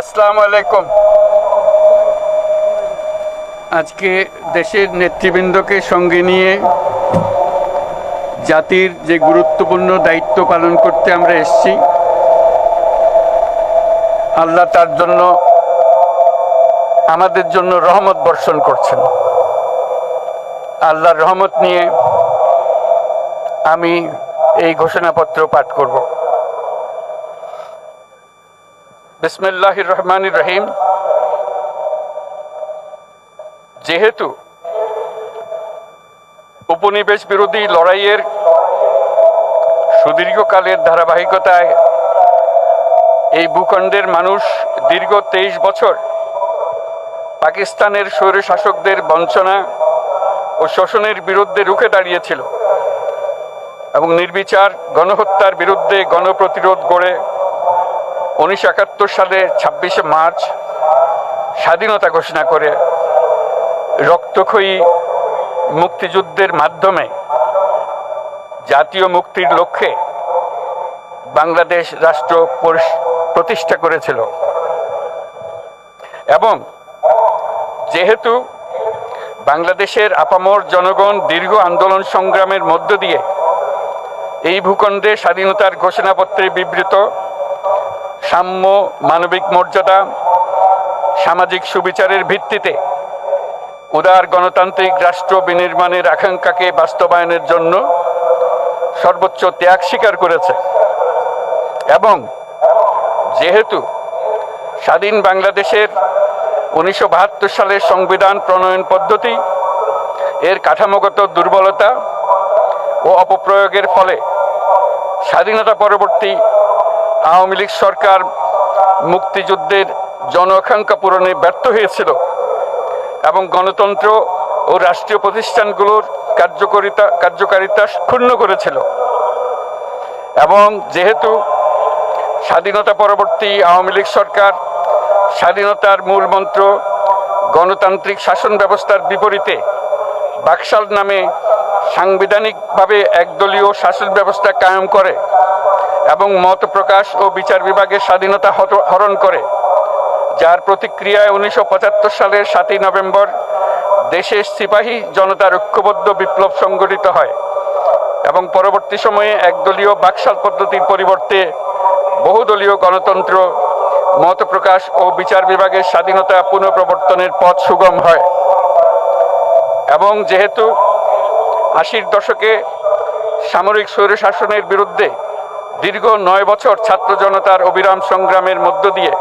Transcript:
আসসালামু আলাইকুম। আজকে দেশের নেতৃবৃন্দকে সঙ্গে নিয়ে জাতির যে গুরুত্বপূর্ণ দায়িত্ব পালন করতে আমরা এসেছি, আল্লাহ তার জন্য আমাদের জন্য রহমত বর্ষণ করছেন। আল্লাহর রহমত নিয়ে আমি এই ঘোষণাপত্র পাঠ করব। বিসমিল্লাহির রহমানির রহিম। যেহেতু উপনিবেশ বিরোধী লড়াইয়ের সুদীর্ঘকালের ধারাবাহিকতায় এই ভূখণ্ডের মানুষ দীর্ঘ 23 বছর পাকিস্তানের স্বৈরশাসকদের বঞ্চনা ও শোষণের বিরুদ্ধে রুখে দাঁড়িয়েছিল এবং নির্বিচার গণহত্যার বিরুদ্ধে গণপ্রতিরোধ গড়ে 1971 সালে 26শে মার্চ স্বাধীনতা ঘোষণা করে রক্তক্ষয়ী মুক্তিযুদ্ধের মাধ্যমে জাতীয় মুক্তির লক্ষ্যে বাংলাদেশ রাষ্ট্র প্রতিষ্ঠা করেছিল। এবং যেহেতু বাংলাদেশের আপামর জনগণ দীর্ঘ আন্দোলন সংগ্রামের মধ্য দিয়ে এই ভূখণ্ডে স্বাধীনতার ঘোষণাপত্রে বিবৃত সাম্য, মানবিক মর্যাদা, সামাজিক সুবিচারের ভিত্তিতে উদার গণতান্ত্রিক রাষ্ট্র বিনির্মাণের আকাঙ্ক্ষাকে বাস্তবায়নের জন্য সর্বোচ্চ ত্যাগ স্বীকার করেছে, এবং যেহেতু স্বাধীন বাংলাদেশের 1972 সালের সংবিধান প্রণয়ন পদ্ধতি এর কাঠামোগত দুর্বলতা ও অপপ্রয়োগের ফলে স্বাধীনতা পরবর্তী আওয়ামী লীগ সরকার মুক্তিযুদ্ধের জন আকাঙ্ক্ষা পূরণে ব্যর্থ হয়েছিল এবং গণতন্ত্র ও রাষ্ট্রীয় প্রতিষ্ঠানগুলোর কার্যকারিতা ক্ষুণ্ণ করেছিল, এবং যেহেতু স্বাধীনতা পরবর্তী আওয়ামী লীগ সরকার স্বাধীনতার মূল মন্ত্র গণতান্ত্রিক শাসন ব্যবস্থার বিপরীতে বাকশাল নামে সাংবিধানিকভাবে একদলীয় শাসন ব্যবস্থা কায়েম করে এবং মত প্রকাশ ও বিচার বিভাগের স্বাধীনতা হরণ করে, যার প্রতিক্রিয়ায় 1975 সালের 7ই নভেম্বর দেশের সিপাহী জনতার ঐক্যবদ্ধ বিপ্লব সংগঠিত হয় এবং পরবর্তী সময়ে একদলীয় বাকশাল পদ্ধতির পরিবর্তে বহুদলীয় গণতন্ত্র, মত প্রকাশ ও বিচার বিভাগের স্বাধীনতা পুনঃপ্রবর্তনের পথ সুগম হয়। এবং যেহেতু 80-র দশকে সামরিক স্বৈরশাসনের বিরুদ্ধে দীর্ঘ 9 বছর ছাত্র জনতার অবিরাম সংগ্রামের মধ্য দিয়ে